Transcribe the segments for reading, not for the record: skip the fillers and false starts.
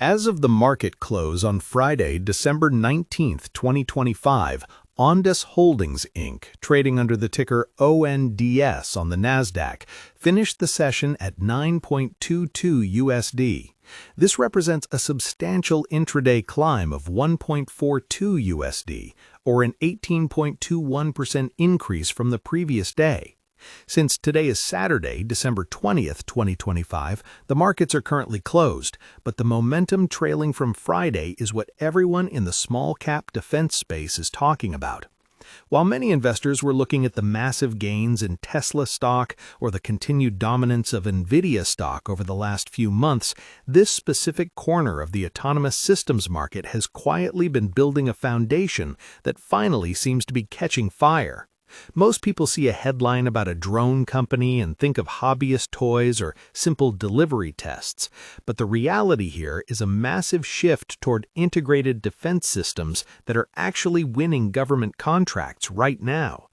As of the market close on Friday, December 19, 2025, Ondas Holdings Inc., trading under the ticker ONDS on the NASDAQ, finished the session at 9.22 USD. This represents a substantial intraday climb of 1.42 USD, or an 18.21% increase from the previous day. Since today is Saturday, December 20th, 2025, the markets are currently closed, but the momentum trailing from Friday is what everyone in the small-cap defense space is talking about. While many investors were looking at the massive gains in Tesla stock or the continued dominance of NVIDIA stock over the last few months, this specific corner of the autonomous systems market has quietly been building a foundation that finally seems to be catching fire. Most people see a headline about a drone company and think of hobbyist toys or simple delivery tests, but the reality here is a massive shift toward integrated defense systems that are actually winning government contracts right now.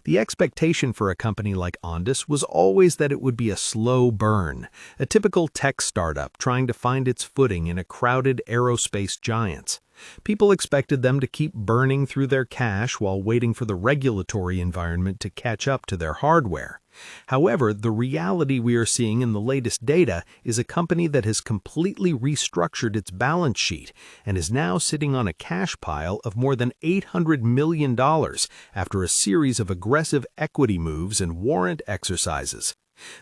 The expectation for a company like Ondas was always that it would be a slow burn, a typical tech startup trying to find its footing in a crowded aerospace giant. People expected them to keep burning through their cash while waiting for the regulatory environment to catch up to their hardware. However, the reality we are seeing in the latest data is a company that has completely restructured its balance sheet and is now sitting on a cash pile of more than $800 million after a series of aggressive equity moves and warrant exercises.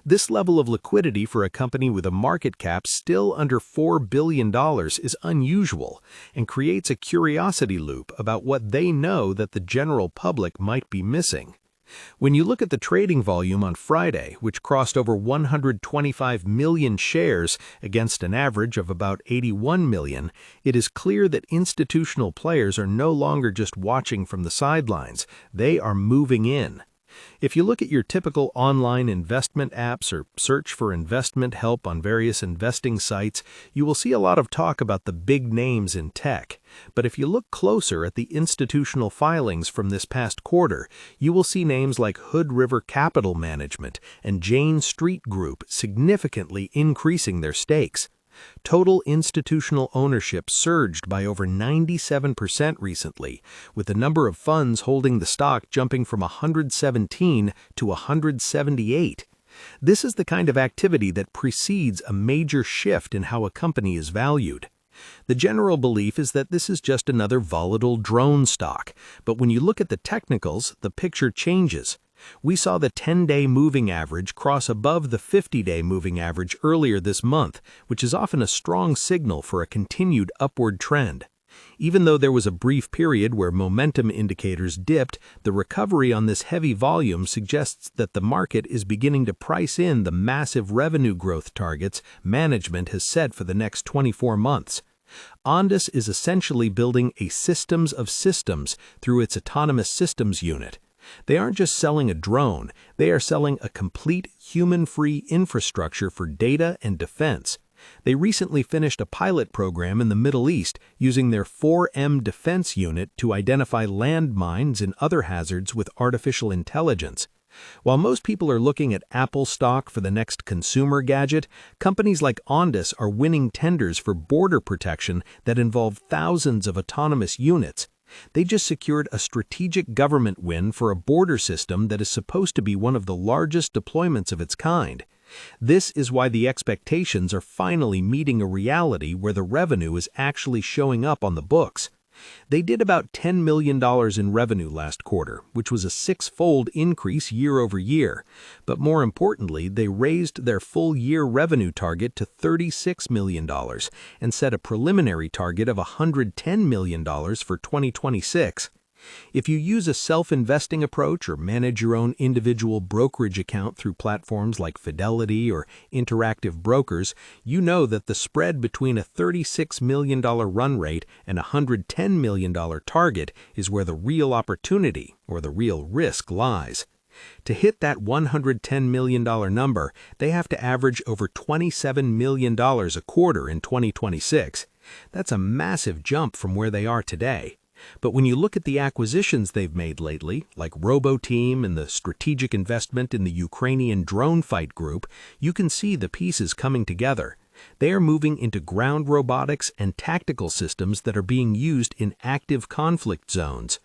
This level of liquidity for a company with a market cap still under $4 billion is unusual and creates a curiosity loop about what they know that the general public might be missing. When you look at the trading volume on Friday, which crossed over 125 million shares against an average of about 81 million, it is clear that institutional players are no longer just watching from the sidelines, they are moving in. If you look at your typical online investment apps or search for investment help on various investing sites, you will see a lot of talk about the big names in tech. But if you look closer at the institutional filings from this past quarter, you will see names like Hood River Capital Management and Jane Street Group significantly increasing their stakes. Total institutional ownership surged by over 97% recently, with the number of funds holding the stock jumping from 117 to 178. This is the kind of activity that precedes a major shift in how a company is valued. The general belief is that this is just another volatile drone stock, but when you look at the technicals, the picture changes. We saw the 10-day moving average cross above the 50-day moving average earlier this month, which is often a strong signal for a continued upward trend. Even though there was a brief period where momentum indicators dipped, the recovery on this heavy volume suggests that the market is beginning to price in the massive revenue growth targets management has set for the next 24 months. Ondas is essentially building a systems of systems through its autonomous systems unit. They aren't just selling a drone, they are selling a complete human-free infrastructure for data and defense. They recently finished a pilot program in the Middle East using their 4M defense unit to identify landmines and other hazards with artificial intelligence. While most people are looking at Apple stock for the next consumer gadget, companies like Ondas are winning tenders for border protection that involve thousands of autonomous units. They just secured a strategic government win for a border system that is supposed to be one of the largest deployments of its kind. This is why the expectations are finally meeting a reality where the revenue is actually showing up on the books. They did about $10 million in revenue last quarter, which was a six-fold increase year over year. But more importantly, they raised their full-year revenue target to $36 million and set a preliminary target of $110 million for 2026. If you use a self-investing approach or manage your own individual brokerage account through platforms like Fidelity or Interactive Brokers, you know that the spread between a $36 million run rate and a $110 million target is where the real opportunity or the real risk lies. To hit that $110 million number, they have to average over $27 million a quarter in 2026. That's a massive jump from where they are today. But when you look at the acquisitions they've made lately, like Roboteam and the strategic investment in the Ukrainian drone fight group, you can see the pieces coming together. They are moving into ground robotics and tactical systems that are being used in active conflict zones.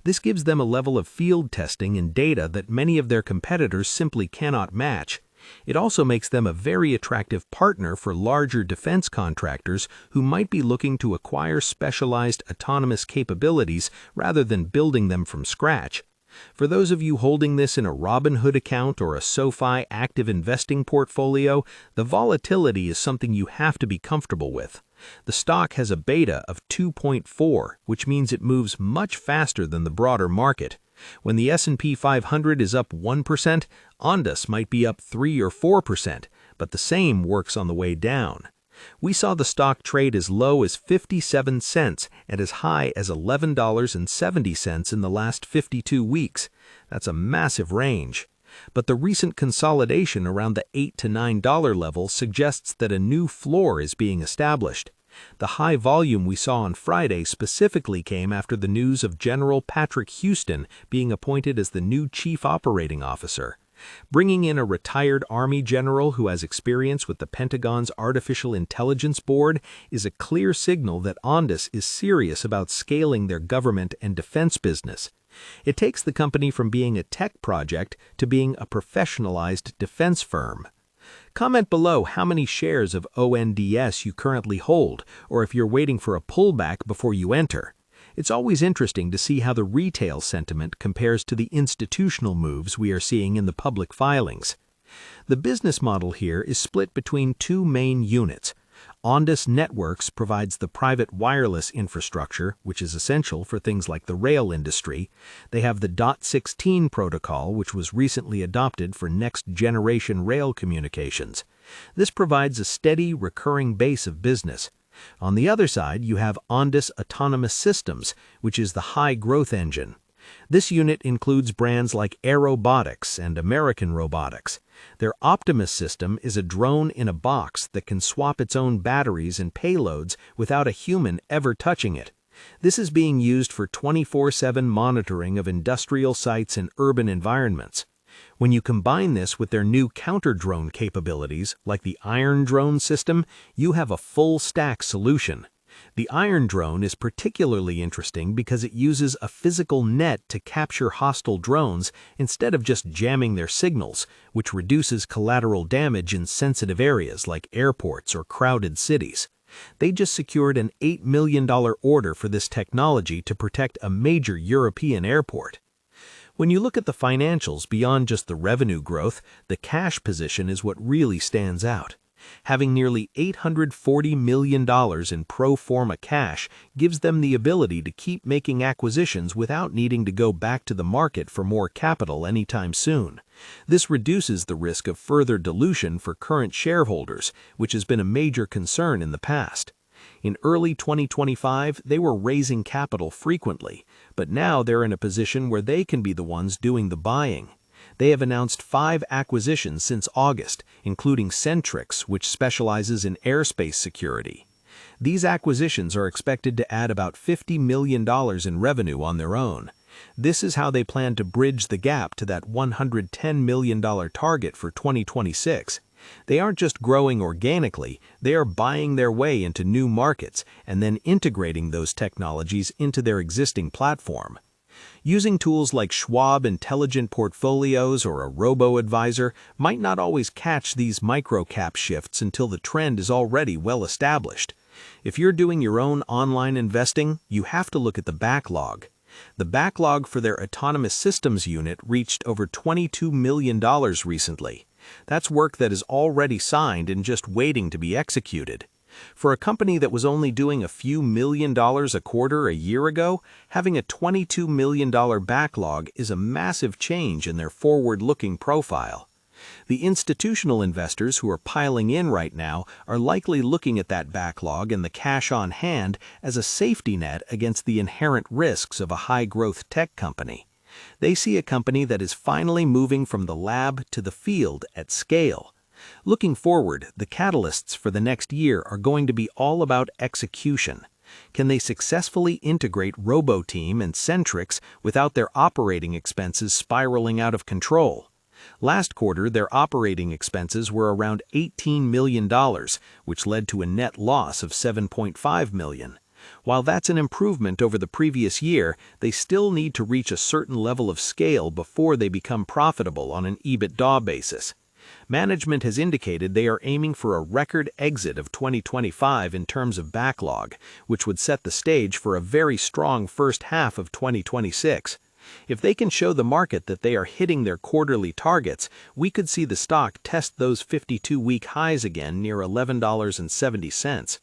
This gives them a level of field testing and data that many of their competitors simply cannot match. It also makes them a very attractive partner for larger defense contractors who might be looking to acquire specialized autonomous capabilities rather than building them from scratch. For those of you holding this in a Robinhood account or a SoFi active investing portfolio, the volatility is something you have to be comfortable with. The stock has a beta of 2.4, which means it moves much faster than the broader market. When the S&P 500 is up 1%, Ondas might be up 3 or 4%, but the same works on the way down. We saw the stock trade as low as 57 cents and as high as $11.70 in the last 52 weeks. That's a massive range. But the recent consolidation around the $8 to $9 level suggests that a new floor is being established. The high volume we saw on Friday specifically came after the news of General Patrick Houston being appointed as the new Chief Operating Officer. Bringing in a retired Army general who has experience with the Pentagon's Artificial Intelligence Board is a clear signal that Ondas is serious about scaling their government and defense business. It takes the company from being a tech project to being a professionalized defense firm. Comment below how many shares of ONDS you currently hold, or if you're waiting for a pullback before you enter. It's always interesting to see how the retail sentiment compares to the institutional moves we are seeing in the public filings. The business model here is split between two main units. Ondas Networks provides the private wireless infrastructure, which is essential for things like the rail industry. They have the .16 protocol, which was recently adopted for next-generation rail communications. This provides a steady, recurring base of business. On the other side, you have Ondas Autonomous Systems, which is the high-growth engine. This unit includes brands like Robotics and American Robotics. Their Optimus system is a drone in a box that can swap its own batteries and payloads without a human ever touching it. This is being used for 24/7 monitoring of industrial sites and urban environments. When you combine this with their new counter-drone capabilities, like the Iron Drone system, you have a full-stack solution. The Iron Drone is particularly interesting because it uses a physical net to capture hostile drones instead of just jamming their signals, which reduces collateral damage in sensitive areas like airports or crowded cities. They just secured an $8 million order for this technology to protect a major European airport. When you look at the financials beyond just the revenue growth, the cash position is what really stands out. Having nearly $840 million in pro forma cash gives them the ability to keep making acquisitions without needing to go back to the market for more capital anytime soon. This reduces the risk of further dilution for current shareholders, which has been a major concern in the past. In early 2025, they were raising capital frequently, but now they're in a position where they can be the ones doing the buying. They have announced 5 acquisitions since August, including Centrix, which specializes in airspace security. These acquisitions are expected to add about $50 million in revenue on their own. This is how they plan to bridge the gap to that $110 million target for 2026. They aren't just growing organically, they are buying their way into new markets and then integrating those technologies into their existing platform. Using tools like Schwab Intelligent Portfolios or a robo-advisor might not always catch these micro-cap shifts until the trend is already well established. If you're doing your own online investing, you have to look at the backlog. The backlog for their Autonomous Systems unit reached over $22 million recently. That's work that is already signed and just waiting to be executed. For a company that was only doing a few $1,000,000 a quarter a year ago, having a $22 million backlog is a massive change in their forward-looking profile. The institutional investors who are piling in right now are likely looking at that backlog and the cash on hand as a safety net against the inherent risks of a high-growth tech company. They see a company that is finally moving from the lab to the field at scale. Looking forward, the catalysts for the next year are going to be all about execution. Can they successfully integrate Roboteam and Centrix without their operating expenses spiraling out of control? Last quarter, their operating expenses were around $18 million, which led to a net loss of $7.5 million. While that's an improvement over the previous year, they still need to reach a certain level of scale before they become profitable on an EBITDA basis. Management has indicated they are aiming for a record exit of 2025 in terms of backlog, which would set the stage for a very strong first half of 2026. If they can show the market that they are hitting their quarterly targets, we could see the stock test those 52-week highs again near $11.70.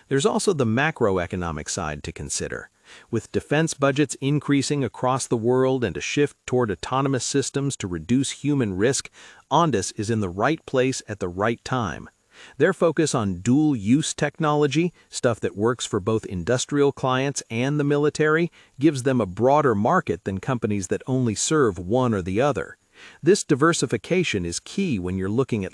There's also the macroeconomic side to consider. With defense budgets increasing across the world and a shift toward autonomous systems to reduce human risk, Ondas is in the right place at the right time. Their focus on dual-use technology, stuff that works for both industrial clients and the military, gives them a broader market than companies that only serve one or the other. This diversification is key when you're looking at